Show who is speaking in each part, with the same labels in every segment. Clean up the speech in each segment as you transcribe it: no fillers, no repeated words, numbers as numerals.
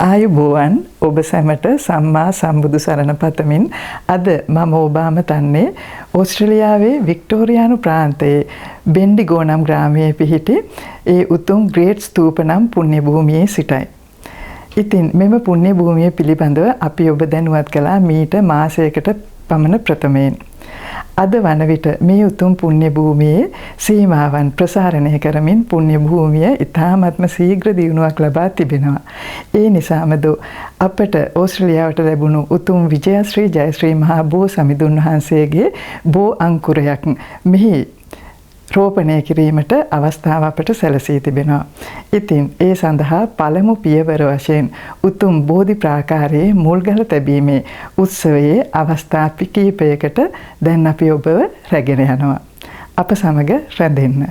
Speaker 1: ආයුබෝවන් ඔබ සැමට සම්මා සම්බුදු සරණ පතමින් අද මම ඔබාම තන්නේ ඕස්ට්‍රේලියාවේ වික්ටෝරියානු ප්‍රාන්තයේ බෙන්ඩිගෝ නම් ග්‍රාමයේ පිහිටි ඒ උතුම් ග්‍රේට් ස්තූප නම් පුණ්‍ය භූමියේ සිටයි. ඉතින් මෙම පුණ්‍ය භූමිය පිළිබඳව අපි ඔබ දැනුවත් කළා මීට මාසයකට පමණ ප්‍රථමයෙන්. අද වන විට මේ උතුම් පුණ්‍ය භූමියේ සීමාවන් ප්‍රසාරණය කරමින් පුණ්‍ය භූමිය ඉතාමත්ම ශීඝ්‍ර දියුණුවක් ලබා තිබෙනවා. ඒ නිසාමද අපට ඕස්ට්‍රේලියාවට ලැබුණු උතුම් විජයශ්‍රී ජයශ්‍රී මහා බෝ සමිඳුන් වහන්සේගේ බෝ අංකුරයක් මෙහි රෝපණය කිරීමට අවස්ථාව අපට සැලසී තිබෙනවා. ඉතින් ඒ සඳහා පළමු පියවර වශයෙන් උතුම් බෝධි ප්‍රාකාරයේ මුල්ගල තැබීමේ උත්සවයේ අවස්ථා කිහිපයකට දැන් අපි ඔබව රැගෙන යනවා. අප සමග රැඳෙන්න.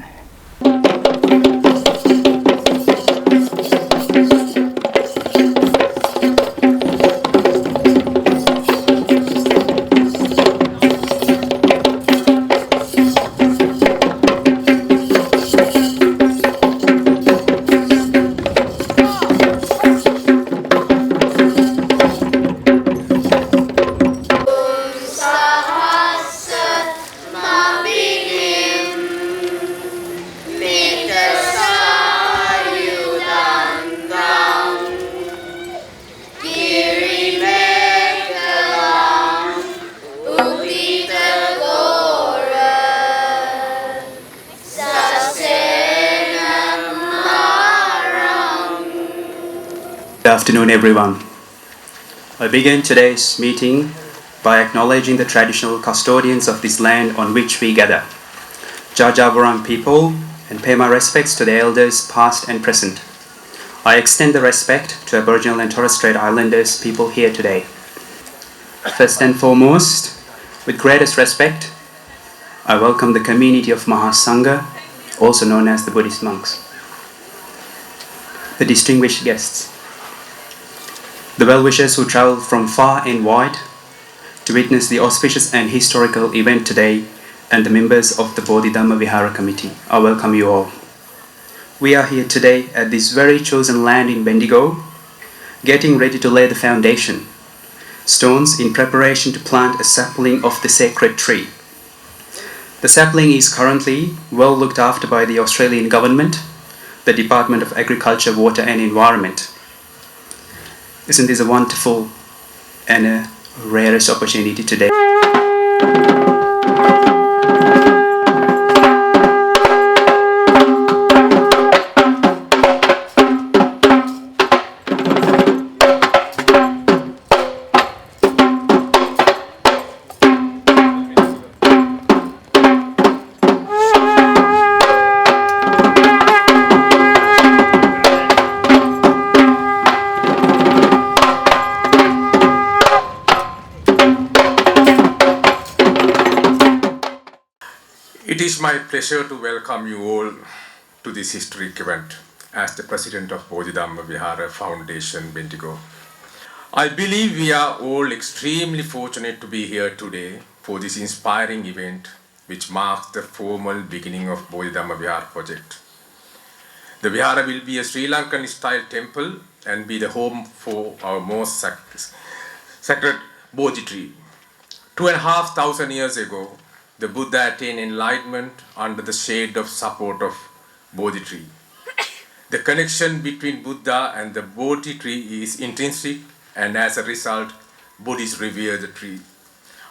Speaker 2: Good afternoon, everyone. I begin today's meeting by acknowledging the traditional custodians of this land on which we gather, Jajawarang people, and pay my respects to the elders past and present. I extend the respect to Aboriginal and Torres Strait Islanders people here today. First and foremost, with greatest respect, I welcome the community of Mahasangha, also known as the Buddhist monks, the distinguished guests, the well-wishers who travel from far and wide to witness the auspicious and historical event today, and the members of the Bodhidhamma Vihara Committee. I welcome you all. We are here today at this very chosen land in Bendigo, getting ready to lay the foundation stones in preparation to plant a sapling of the sacred tree. The sapling is currently well looked after by the Australian Government, the Department of Agriculture, Water and Environment. Isn't this a wonderful and a rarest opportunity today?
Speaker 3: It is my pleasure to welcome you all to this historic event as the President of Bodhidhamma Vihara Foundation Bendigo. I believe we are all extremely fortunate to be here today for this inspiring event which marks the formal beginning of Bodhidhamma Vihara project. The Vihara will be a Sri Lankan style temple and be the home for our most sacred Bodhi tree. 2,500 years ago, the Buddha attained enlightenment under the shade of support of Bodhi tree. The connection between Buddha and the Bodhi tree is intrinsic, and as a result, Buddhists revere the tree.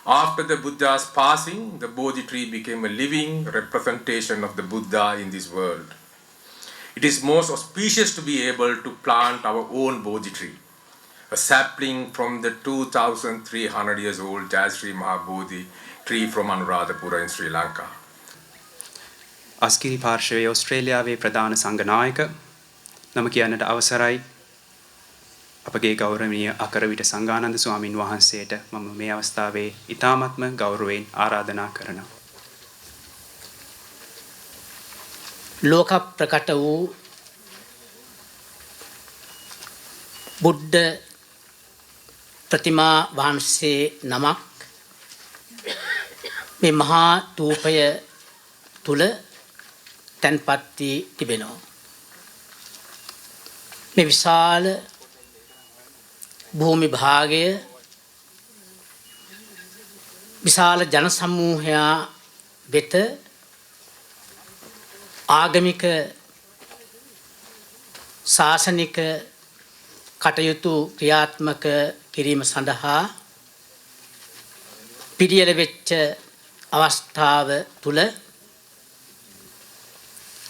Speaker 3: After the Buddha's passing, the Bodhi tree became a living representation of the Buddha in this world. It is most auspicious to be able to plant our own Bodhi tree, a sapling from the 2,300 years old Jayasri Mahabodhi tree from Anuradhapura in Sri Lanka.
Speaker 2: අස්කිරි පාර්ශවයේ ඔස්ට්‍රේලියාවේ ප්‍රධාන සංඝනායක නම කියන්නට අවසරයි අපගේ ගෞරවනීය අකරවිට සංඝානන්ද ස්වාමින් වහන්සේට මම මේ අවස්ථාවේ ඊ타මත්ම ගෞරවයෙන් ආරාධනා කරනවා.
Speaker 4: ලෝක ප්‍රකට වූ බුද්ධ ප්‍රතිමා වහන්සේ නමක් මේ මහා තූපය තුල තැන්පත් වී තිබෙනවා. මේ විශාල භූමි භාගය විශාල ජන සමූහයා වෙත ආගමික ශාසනික කටයුතු ක්‍රියාත්මක කිරීම සඳහා පිළියෙල වෙච්ච අවස්ථාව තුල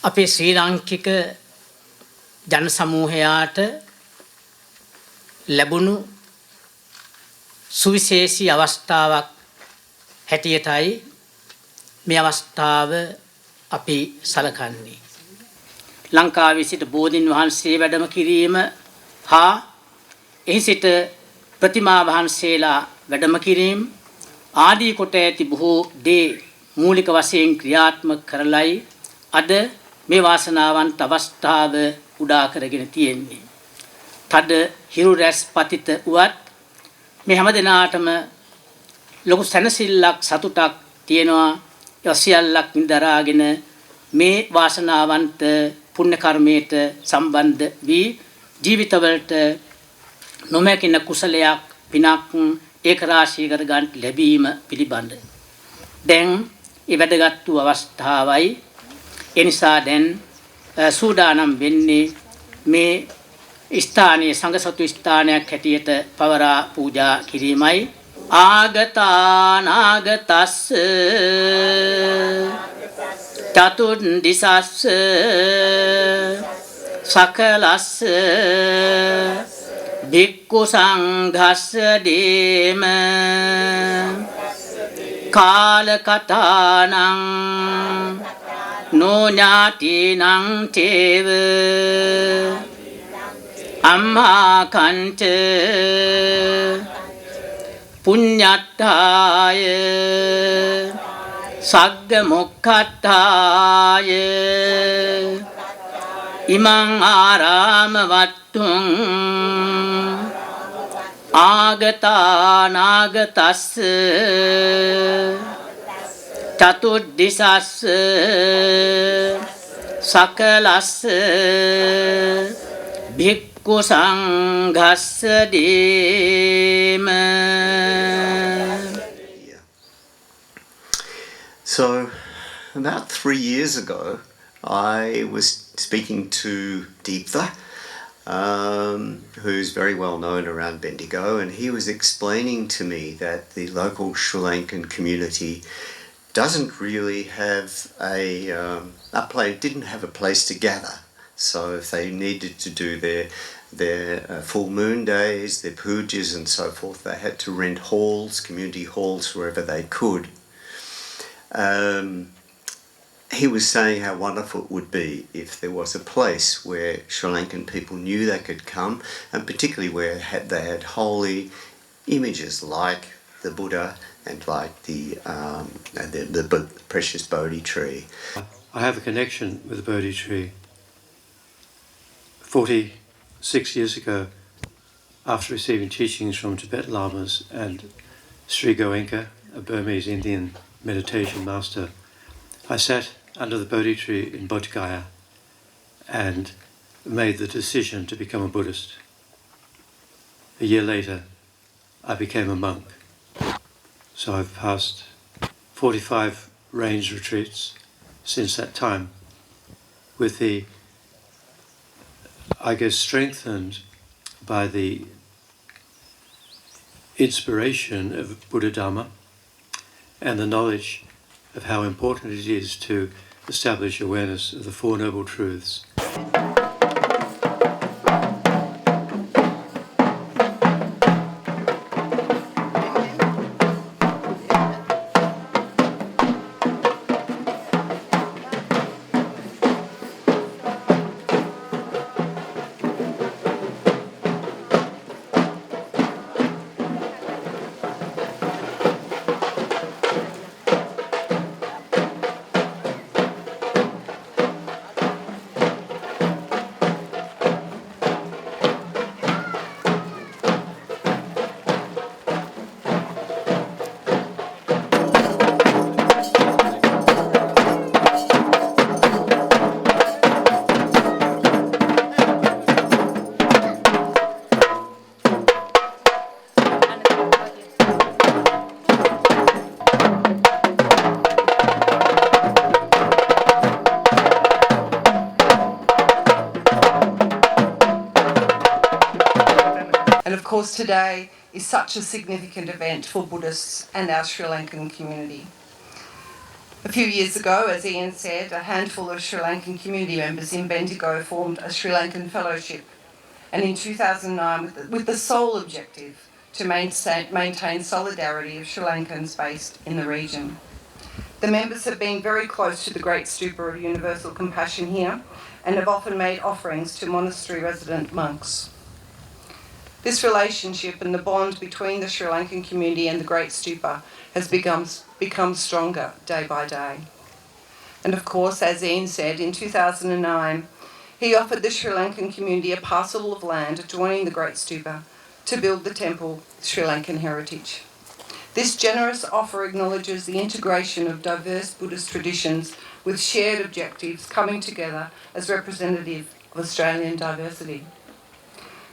Speaker 4: අපේ ශ්‍රී ලාංකික ජන සමූහයාට ලැබුණු සුවිශේෂී අවස්ථාවක් හැටියටයි මේ අවස්ථාව අපි සලකන්නේ. ලංකාවේ සිට බෝධීන් වහන්සේ වැඩම කිරීම හා එහි සිට ප්‍රතිමා වහන්සේලා වැඩම කිරීම ආදී කොට ඇති බොහෝ දේ මූලික වශයෙන් ක්‍රියාත්මක කරලයි අද මේ වාසනාවන්ත අවස්ථාව උදා කරගෙන තියෙන්නේ. තද හිරු රැස් පතිත උවත් මේ හැම දිනාටම ලොකු සැනසෙල්ලක් සතුටක් තියෙනවා. ඒ සියල්ලක් නිදරාගෙන මේ වාසනාවන්ත පුණ්‍ය කර්මයට සම්බන්ධ වී ජීවිතවලට නොමැකින කුසලයක් පිනක් ඒක රාශී කර ගන්න ලැබීම පිළිබඳ දැන් ඒ වැදගත් වූ අවස්ථාවයි. ඒ නිසා දැන් සූදානම් වෙන්නේ මේ ස්ථානයේ සංඝසතු ස්ථානයක් හැටියට පවරා පූජා කිරීමයි. ආගතානාගතස්ස චතුන්දිසස්ස සකලස්ස භික්ඛු සංඝස්ස දේම කාලකතානං නොඥාතිනං තේව අම්මා කංච පුඤ්ඤත්තාය සග්ග මොක්ඛත්තාය ඉමං ආරාම වත්තුං ආගතානාගතස්ස චතුද්දිසස්ස සකලස්ස භික්ඛු සංඝස්ස දේම.
Speaker 5: So, about 3 years ago, I was speaking to Deeptha, who's very well known around Bendigo, and he was explaining to me that the local Sri Lankan community doesn't really have didn't have a place to gather. So if they needed to do their full moon days, their pujas and so forth, they had to rent halls, community halls, wherever they could. He was saying how wonderful it would be if there was a place where Sri Lankan people knew they could come, and particularly where they had holy images like the Buddha and like the precious Bodhi tree.
Speaker 6: I have a connection with the Bodhi tree. 46 years ago, after receiving teachings from Tibet Lamas and Sri Goenka, a Burmese Indian meditation master, I sat under the Bodhi tree in Bodh Gaya and made the decision to become a Buddhist. A year later, I became a monk. So I've passed 45 range retreats since that time, with the, I guess, strengthened by the inspiration of Bodhidhamma and the knowledge of how important it is to establish awareness of the Four Noble Truths.
Speaker 7: And of course today is such a significant event for Buddhists and our Sri Lankan community. A few years ago, as Ian said, a handful of Sri Lankan community members in Bendigo formed a Sri Lankan fellowship, and in 2009 with the sole objective to maintain solidarity of Sri Lankans based in the region. The members have been very close to the Great Stupa of Universal Compassion here and have often made offerings to monastery resident monks. This relationship and the bond between the Sri Lankan community and the Great Stupa has become stronger day by day. And of course, as Ian said, in 2009, he offered the Sri Lankan community a parcel of land adjoining the Great Stupa to build the temple Sri Lankan heritage. This generous offer acknowledges the integration of diverse Buddhist traditions with shared objectives coming together as representative of Australian diversity.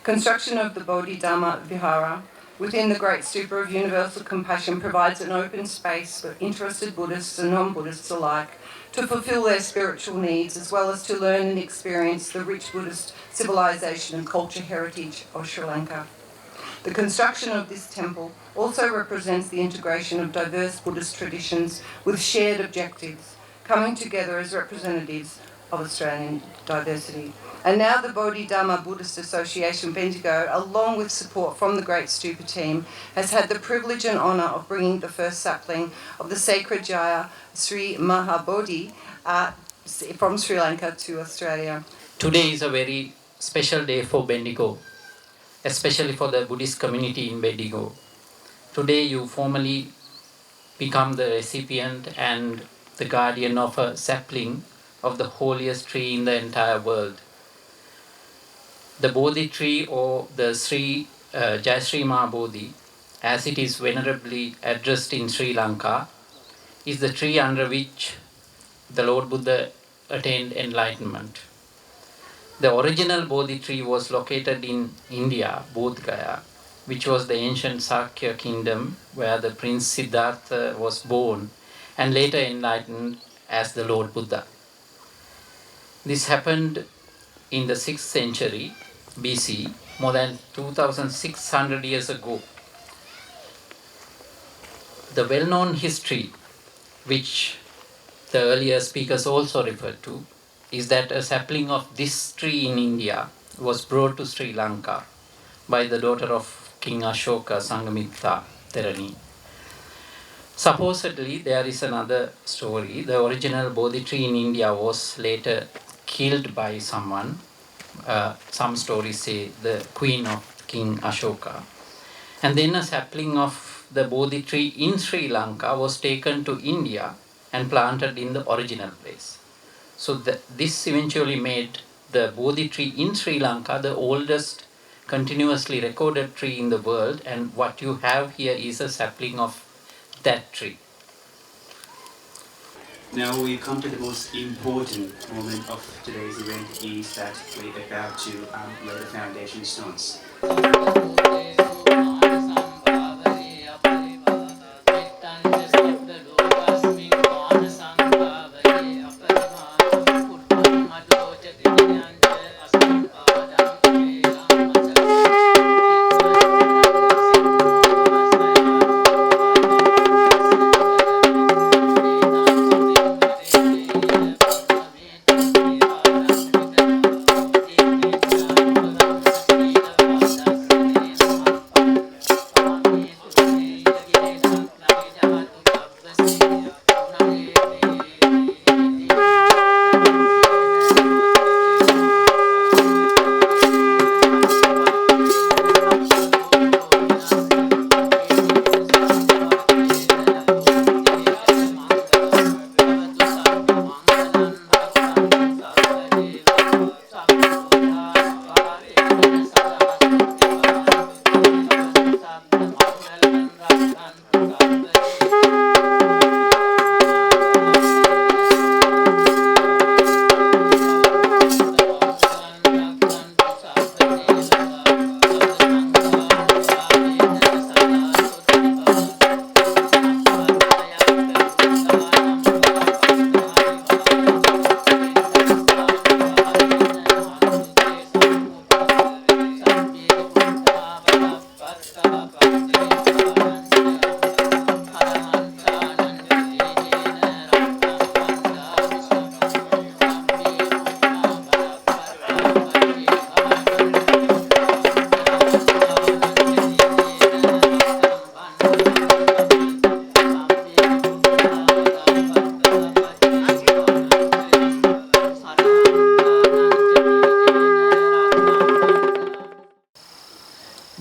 Speaker 7: Construction of the Bodhidhamma Vihara within the Great Stupa of Universal Compassion provides an open space for interested Buddhists and non-Buddhists alike to fulfil their spiritual needs as well as to learn and experience the rich Buddhist civilization and culture heritage of Sri Lanka. The construction of this temple also represents the integration of diverse Buddhist traditions with shared objectives, coming together as representatives of Australian diversity. And now the Bodhidhamma Buddhist Association Bendigo, along with support from the Great Stupa team, has had the privilege and honour of bringing the first sapling of the sacred Jaya Sri Mahabodhi from Sri Lanka to Australia.
Speaker 8: Today is a very special day for Bendigo, especially for the Buddhist community in Bendigo. Today you formally become the recipient and the guardian of a sapling of the holiest tree in the entire world. The Bodhi tree, or the Jayasri Mahabodhi, as it is venerably addressed in Sri Lanka, is the tree under which the Lord Buddha attained enlightenment. The original Bodhi tree was located in India, Bodh Gaya, which was the ancient Sakya kingdom where the Prince Siddhartha was born and later enlightened as the Lord Buddha. This happened in the 6th century BC, more than 2600 years ago. The well-known history, which the earlier speakers also referred to, is that a sapling of this tree in India was brought to Sri Lanka by the daughter of King Ashoka, Sanghamitta Therani. Supposedly, there is another story. The original Bodhi tree in India was later killed by someone. Some stories say the queen of King Ashoka. And then a sapling of the Bodhi tree in Sri Lanka was taken to India and planted in the original place. So this eventually made the Bodhi tree in Sri Lanka the oldest continuously recorded tree in the world, and what you have here is a sapling of that tree.
Speaker 2: Now we come to the most important moment of today's event, is that we're about to lay the foundation stones.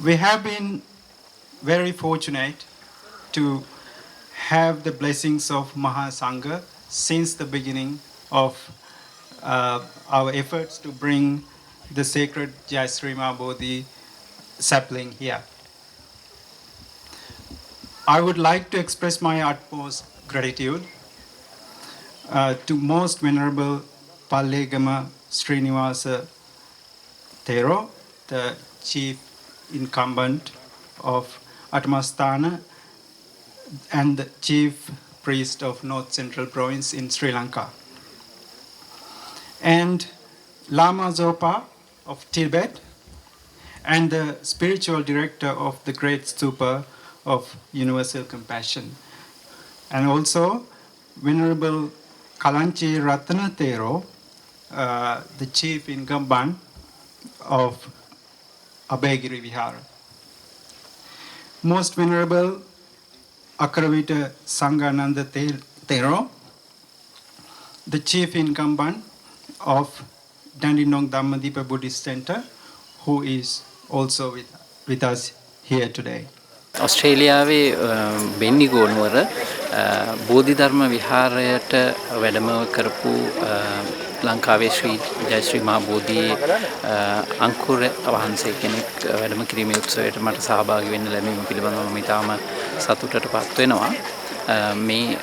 Speaker 9: We have been very fortunate to have the blessings of Mahasangha since the beginning of our efforts to bring the sacred Jayasri Bodhi sapling here. I would like to express my utmost gratitude to Most Venerable Pallegama Srinivasa Thero, the chief incumbent of Atmasthana and the chief priest of North Central Province in Sri Lanka, and Lama Zopa of Tibet, and the spiritual director of the Great Stupa of Universal Compassion, and also Venerable Kalanchi Ratana Thero, the chief incumbent of Abhayagiri Vihara. Most Venerable Akaravita Sanghananda Thero, the chief incumbent of Dandinong Dhammadipa Buddhist Center, who is also with us here today.
Speaker 8: ඔස්ට්‍රේලියාවේ බෙන්ඩිගෝ නුවර බෝධිධර්ම විහාරයට වැඩම කරපු ලංකාවේ ශ්‍රී ජයශ්‍රී මහා බෝධියේ අංකුර වහන්සේ කෙනෙක් වැඩම කිරීමේ උත්සවයට මට සහභාගී වෙන්න ලැබීම පිළිබඳව මම ඉතාම සතුටටපත් වෙනවා. මේ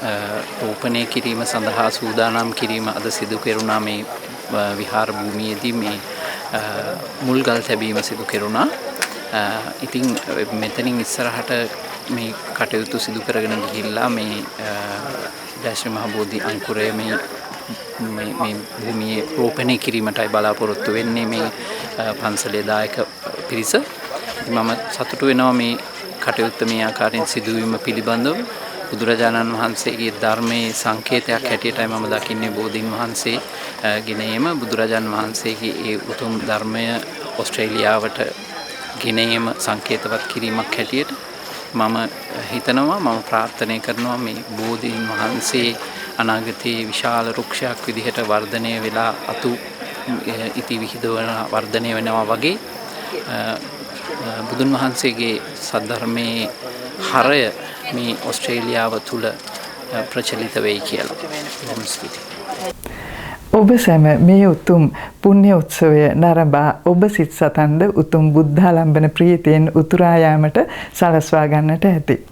Speaker 8: රෝපණය කිරීම සඳහා සූදානම් කිරීම අද සිදු කෙරුණා. මේ විහාර භූමියේදී මේ මුල්ගල් තැබීම සිදු කෙරුණා. ඉතින් මෙතනින් ඉස්සරහට මේ කටයුතු සිදු කරගෙන ගිහිල්ලා මේ ජයශ්‍රී මහා බෝධි අංකුරය මේ භූමියේ රෝපණය කිරීමටයි බලාපොරොත්තු වෙන්නේ මේ පන්සලේ දායක පිරිස. ඉතින් මම සතුටු වෙනවා මේ කටයුත්ත මේ ආකාරයෙන් සිදුවීම පිළිබඳව. බුදුරජාණන් වහන්සේගේ ධර්මයේ සංකේතයක් හැටියටයි මම දකින්නේ බෝධීන් වහන්සේ ගෙන ඒම. බුදුරජාණන් වහන්සේගේ ඒ උතුම් ධර්මය ඕස්ට්‍රේලියාවට ගෙන ඒම සංකේතවත් කිරීමක් හැටියට මම හිතනවා, මම ප්‍රාර්ථනා කරනවා මේ බෝධීන් වහන්සේ අනාගතයේ විශාල වෘක්ෂයක් විදිහට වර්ධනය වෙලා අතු ඉති විහිදවන වර්ධනය වෙනවා වගේ බුදුන් වහන්සේගේ සද්ධර්මයේ හරය මේ ඕස්ට්‍රේලියාව තුල ප්‍රචලිත වෙයි කියලා මම සිතනවා.
Speaker 1: ඔබ සැම මේ උතුම් පුණ්‍ය උත්සවය නරඹා ඔබ සිත් සතන්ද උතුම් බුද්ධාලම්බන ප්‍රීතියෙන් උතුරා යාමට සලස්වා ගන්නට ඇති.